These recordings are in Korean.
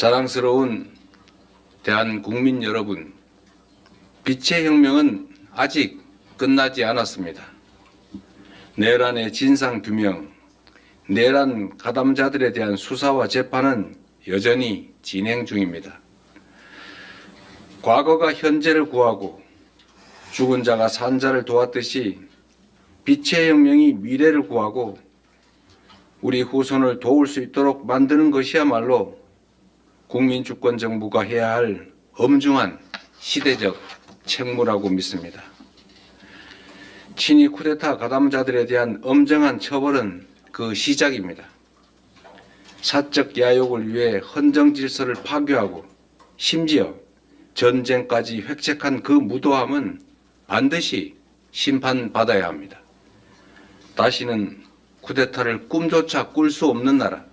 자랑스러운 대한국민 여러분, 빛의 혁명은 아직 끝나지 않았습니다. 내란의 진상규명, 내란 가담자들에 대한 수사와 재판은 여전히 진행 중입니다. 과거가 현재를 구하고 죽은 자가 산 자를 도왔듯이 빛의 혁명이 미래를 구하고 우리 후손을 도울 수 있도록 만드는 것이야말로 국민주권정부가 해야 할 엄중한 시대적 책무라고 믿습니다. 친위 쿠데타 가담자들에 대한 엄정한 처벌은 그 시작입니다. 사적 야욕을 위해 헌정 질서를 파괴하고 심지어 전쟁까지 획책한 그 무도함은 반드시 심판받아야 합니다. 다시는 쿠데타를 꿈조차 꿀 수 없는 나라,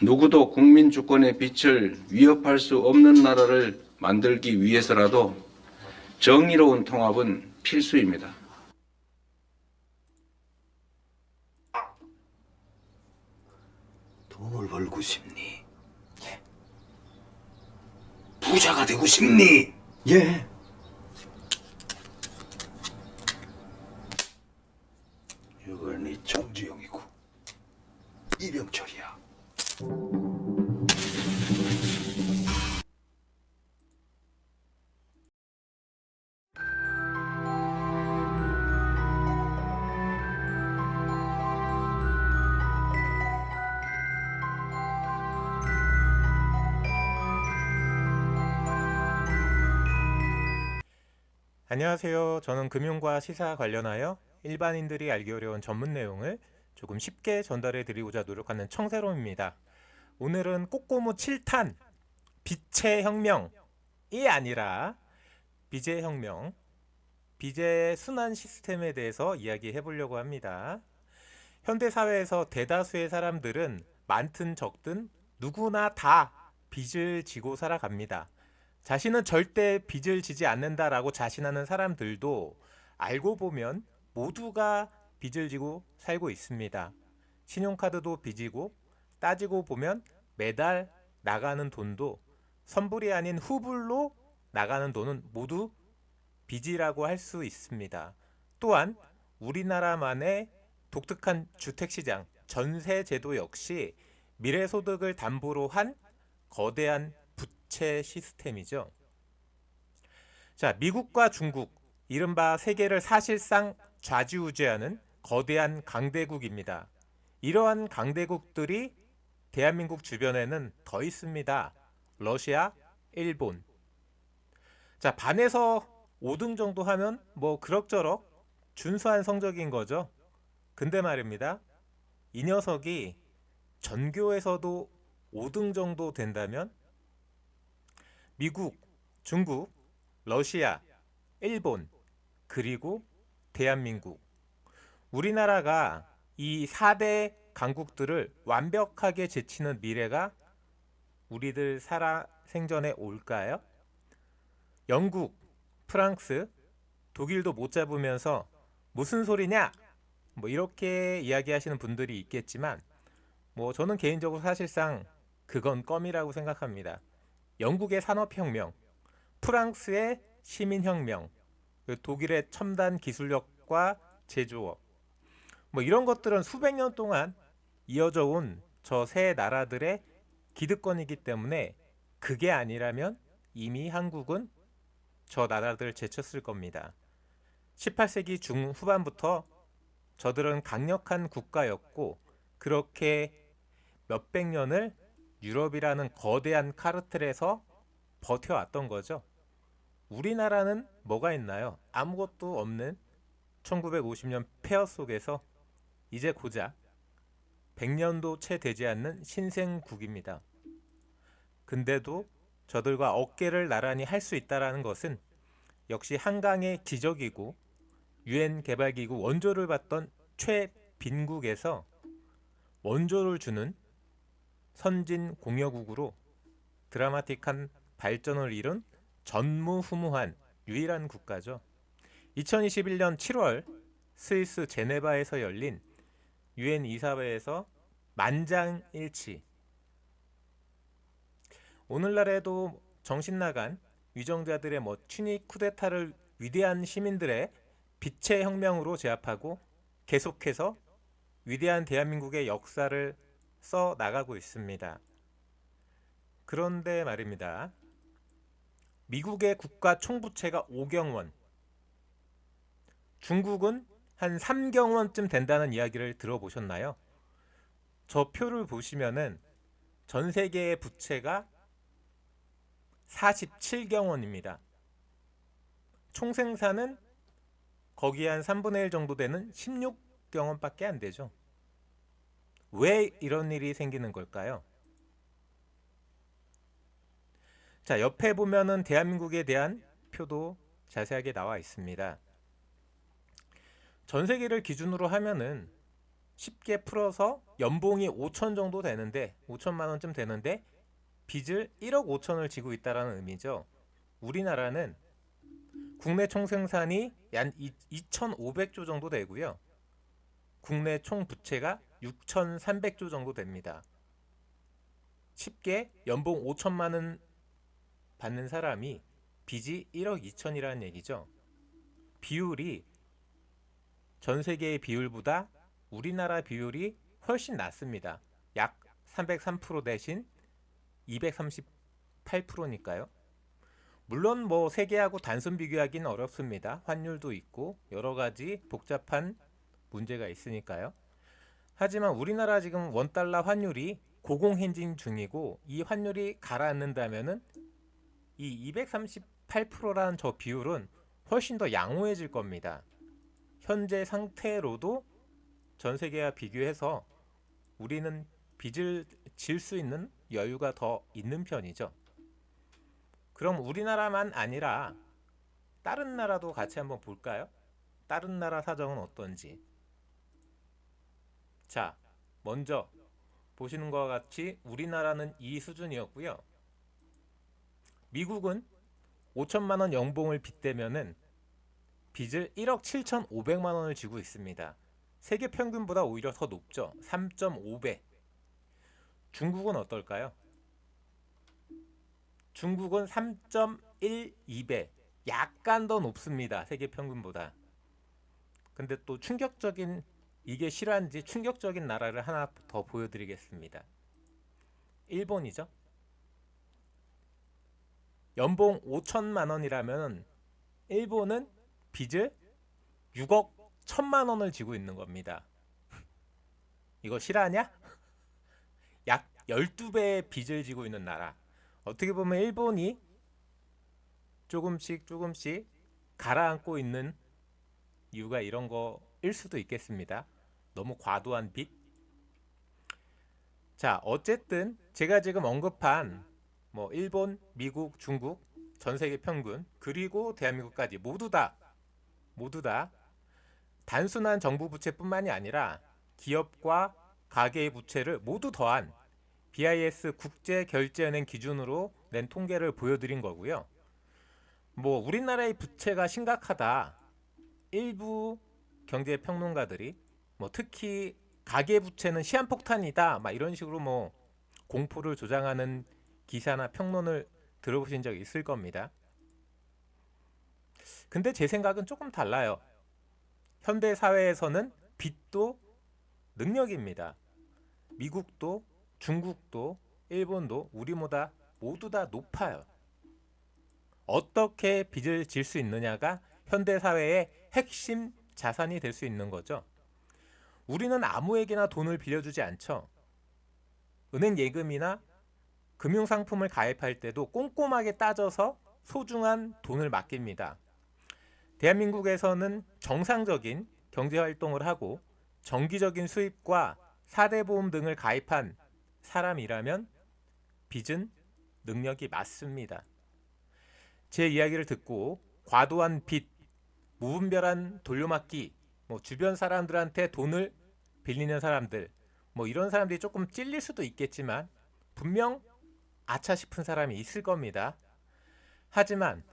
누구도 국민 주권의 빛을 위협할 수 없는 나라를 만들기 위해서라도 정의로운 통합은 필수입니다. 돈을 벌고 싶니? 예. 부자가 되고 싶니? 예. 이건 네 정주영이고 이병철이야. 안녕하세요. 저는 금융과 시사 관련하여 일반인들이 알기 어려운 전문 내용을 조금 쉽게 전달해 드리고자 노력하는 청새롬입니다. 오늘은 꼬꼬무 7탄 빛의 혁명이 아니라 빚의 혁명, 빚의 순환 시스템에 대해서 이야기해 보려고 합니다. 현대 사회에서 대다수의 사람들은 많든 적든 누구나 다 빚을 지고 살아갑니다. 자신은 절대 빚을 지지 않는다라고 자신하는 사람들도 알고 보면 모두가 빚을 지고 살고 있습니다. 신용카드도 빚이고 따지고 보면 매달 나가는 돈도 선불이 아닌 후불로 나가는 돈은 모두 빚이라고 할 수 있습니다. 또한 우리나라만의 독특한 주택시장, 전세제도 역시 미래소득을 담보로 한 거대한 부채 시스템이죠. 자, 미국과 중국, 이른바 세계를 사실상 좌지우지하는 거대한 강대국입니다. 이러한 강대국들이 대한민국 주변에는 더 있습니다. 러시아, 일본. 자, 반에서 5등 정도 하면 뭐 그럭저럭 준수한 성적인 거죠. 근데 말입니다. 이 녀석이 전교에서도 5등 정도 된다면 미국, 중국, 러시아, 일본, 그리고 대한민국. 우리나라가 이 4대 강국들을 완벽하게 제치는 미래가 우리들 살아 생전에 올까요? 영국, 프랑스, 독일도 못 잡으면서 무슨 소리냐? 뭐 이렇게 이야기하시는 분들이 있겠지만 뭐 저는 개인적으로 사실상 그건 껌이라고 생각합니다. 영국의 산업혁명, 프랑스의 시민혁명, 독일의 첨단 기술력과 제조업, 뭐 이런 것들은 수백 년 동안 이어져 온 저 세 나라들의 기득권이기 때문에 그게 아니라면 이미 한국은 저 나라들을 제쳤을 겁니다. 18세기 중후반부터 저들은 강력한 국가였고 그렇게 몇백 년을 유럽이라는 거대한 카르텔에서 버텨왔던 거죠. 우리나라는 뭐가 있나요? 아무것도 없는 1950년 폐허 속에서 이제 고작 100년도 채 되지 않는 신생국입니다. 근데도 저들과 어깨를 나란히 할 수 있다는 것은 역시 한강의 기적이고 유엔 개발기구 원조를 받던 최빈국에서 원조를 주는 선진 공여국으로 드라마틱한 발전을 이룬 전무후무한 유일한 국가죠. 2021년 7월 스위스 제네바에서 열린 유엔 이사회에서 만장일치, 오늘날에도 정신 나간 위정자들의 친위 쿠데타를 위대한 시민들의 빛의 혁명으로 제압하고 계속해서 위대한 대한민국의 역사를 써 나가고 있습니다. 그런데 말입니다. 미국의 국가 총부채가 5경원, 중국은 한 3경원쯤 된다는 이야기를 들어보셨나요? 저 표를 보시면은 전 세계의 부채가 47경원입니다. 총생산은 거기에 한 3분의 1 정도 되는 16경원밖에 안 되죠. 왜 이런 일이 생기는 걸까요? 자, 옆에 보면은 대한민국에 대한 표도 자세하게 나와 있습니다. 전 세계를 기준으로 하면은 쉽게 풀어서 연봉이 5천 정도 되는데 5천만 원쯤 되는데 빚을 1억 5천을 지고 있다라는 의미죠. 우리나라는 국내 총생산이 약 2,500조 정도 되고요. 국내 총부채가 6,300조 정도 됩니다. 쉽게 연봉 5천만 원 받는 사람이 빚이 1억 2천이라는 얘기죠. 비율이 전 세계의 비율보다 우리나라 비율이 훨씬 낮습니다. 약 303% 대신 238%니까요. 물론 세계하고 단순 비교하기는 어렵습니다. 환율도 있고 여러 가지 복잡한 문제가 있으니까요. 하지만 우리나라 지금 원달러 환율이 고공행진 중이고 이 환율이 가라앉는다면은 이 238%라는 저 비율은 훨씬 더 양호해질 겁니다. 현재 상태로도 전 세계와 비교해서 우리는 빚을 질 수 있는 여유가 더 있는 편이죠. 그럼 우리나라만 아니라 다른 나라도 같이 한번 볼까요? 다른 나라 사정은 어떤지. 자, 먼저 보시는 것과 같이 우리나라는 이 수준이었고요. 미국은 5천만 원 연봉을 빗대면은 빚을 1억 7,500만 원을 지고 있습니다. 세계 평균보다 오히려 더 높죠. 3.5배. 중국은 어떨까요? 중국은 3.12배. 약간 더 높습니다. 세계 평균보다. 근데 또 충격적인, 이게 실화인지 충격적인 나라를 하나 더 보여드리겠습니다. 일본이죠. 연봉 5천만 원이라면 일본은 빚을 6억 1천만 원을 지고 있는 겁니다. 이거 실화냐? 약 12배의 빚을 지고 있는 나라. 어떻게 보면 일본이 조금씩 가라앉고 있는 이유가 이런 거일 수도 있겠습니다. 너무 과도한 빚. 자, 어쨌든 제가 지금 언급한 일본, 미국, 중국, 전 세계 평균, 그리고 대한민국까지 모두 다 단순한 정부 부채뿐만이 아니라 기업과 가계의 부채를 모두 더한 BIS 국제결제은행 기준으로 낸 통계를 보여드린 거고요. 우리나라의 부채가 심각하다. 일부 경제평론가들이 특히 가계부채는 시한폭탄이다. 이런 식으로 공포를 조장하는 기사나 평론을 들어보신 적 있을 겁니다. 근데 제 생각은 조금 달라요. 현대 사회에서는 빚도 능력입니다. 미국도 중국도 일본도 우리보다 모두 다 높아요. 어떻게 빚을 질 수 있느냐가 현대 사회의 핵심 자산이 될 수 있는 거죠. 우리는 아무에게나 돈을 빌려주지 않죠. 은행 예금이나 금융상품을 가입할 때도 꼼꼼하게 따져서 소중한 돈을 맡깁니다. 대한민국에서는 정상적인 경제활동을 하고 정기적인 수입과 4대 보험 등을 가입한 사람이라면 빚은 능력이 맞습니다. 제 이야기를 듣고 과도한 빚, 무분별한 돌려막기, 주변 사람들한테 돈을 빌리는 사람들, 이런 사람들이 조금 찔릴 수도 있겠지만 분명 아차 싶은 사람이 있을 겁니다. 하지만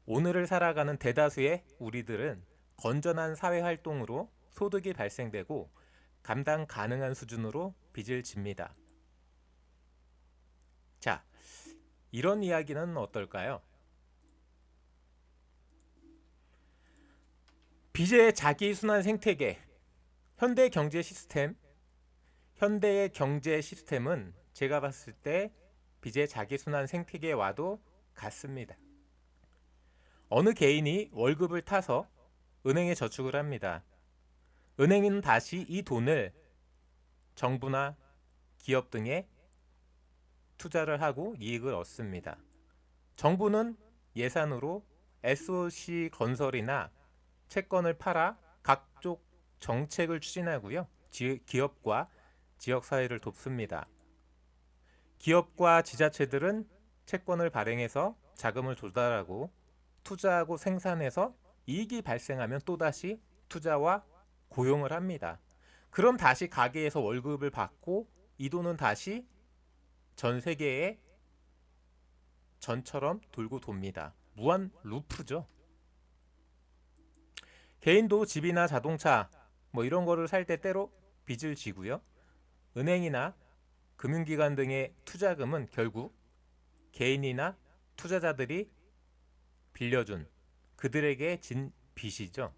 오늘을 살아가는 대다수의 우리들은 건전한 사회활동으로 소득이 발생되고 감당 가능한 수준으로 빚을 집니다. 자, 이런 이야기는 어떨까요? 빚의 자기순환 생태계, 현대의 경제 시스템은 제가 봤을 때 빚의 자기순환 생태계와도 같습니다. 어느 개인이 월급을 타서 은행에 저축을 합니다. 은행은 다시 이 돈을 정부나 기업 등에 투자를 하고 이익을 얻습니다. 정부는 예산으로 SOC 건설이나 채권을 팔아 각종 정책을 추진하고요. 기업과 지역사회를 돕습니다. 기업과 지자체들은 채권을 발행해서 자금을 조달하고 투자하고 생산해서 이익이 발생하면 또다시 투자와 고용을 합니다. 그럼 다시 가게에서 월급을 받고 이 돈은 다시 전 세계에 전처럼 돌고 돕니다. 무한 루프죠. 개인도 집이나 자동차 이런 거를 살 때 때로 빚을 지고요. 은행이나 금융기관 등의 투자금은 결국 개인이나 투자자들이 빌려준 그들에게 진 빚이죠.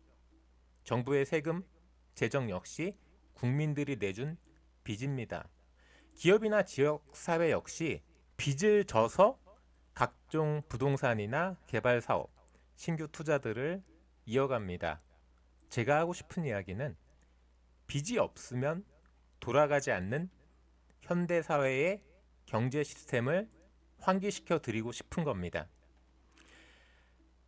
정부의 세금, 재정 역시 국민들이 내준 빚입니다. 기업이나 지역사회 역시 빚을 져서 각종 부동산이나 개발사업, 신규 투자들을 이어갑니다. 제가 하고 싶은 이야기는 빚이 없으면 돌아가지 않는 현대사회의 경제 시스템을 환기시켜 드리고 싶은 겁니다.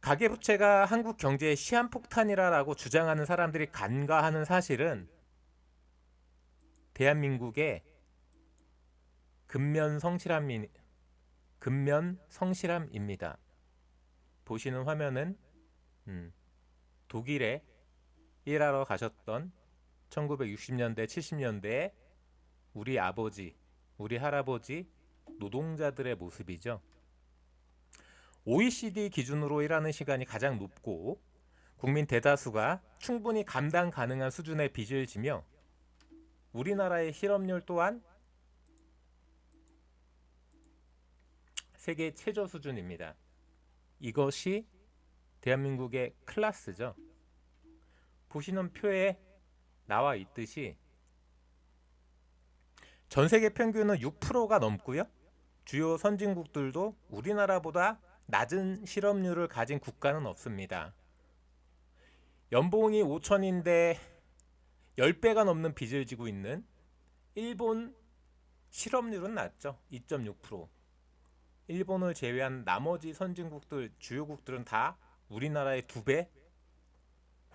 가계부채가 한국 경제의 시한폭탄이라고 주장하는 사람들이 간과하는 사실은 대한민국의 근면성실함입니다. 보시는 화면은 독일에 일하러 가셨던 1960년대, 70년대에 우리 아버지, 우리 할아버지 노동자들의 모습이죠. OECD 기준으로 일하는 시간이 가장 높고 국민 대다수가 충분히 감당 가능한 수준의 빚을 지며 우리나라의 실업률 또한 세계 최저 수준입니다. 이것이 대한민국의 클래스죠. 보시는 표에 나와 있듯이 전 세계 평균은 6%가 넘고요. 주요 선진국들도 우리나라보다 낮은 실업률을 가진 국가는 없습니다. 연봉이 5천인데 10배가 넘는 빚을 지고 있는 일본 실업률은 낮죠. 2.6%. 일본을 제외한 나머지 선진국들, 주요국들은 다 우리나라의 2배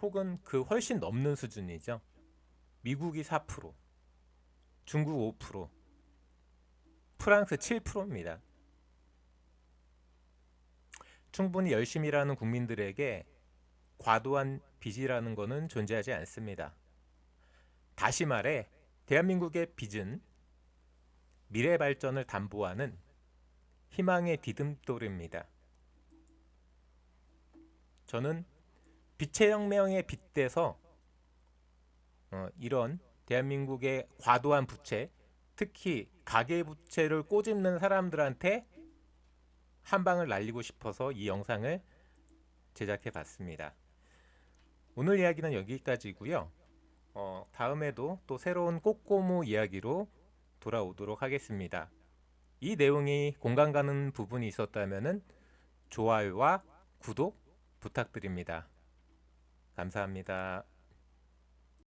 혹은 그 훨씬 넘는 수준이죠. 미국이 4%, 중국 5%, 프랑스 7%입니다. 충분히 열심히 일하는 국민들에게 과도한 빚이라는 것은 존재하지 않습니다. 다시 말해 대한민국의 빚은 미래 발전을 담보하는 희망의 디딤돌입니다. 저는 빛의 혁명에 빗대서 이런 대한민국의 과도한 부채, 특히 가계부채를 꼬집는 사람들한테 한 방을 날리고 싶어서 이 영상을 제작해 봤습니다. 오늘 이야기는 여기까지고요. 다음에도 또 새로운 꼬꼬무 이야기로 돌아오도록 하겠습니다. 이 내용이 공감 가는 부분이 있었다면 좋아요와 구독 부탁드립니다. 감사합니다.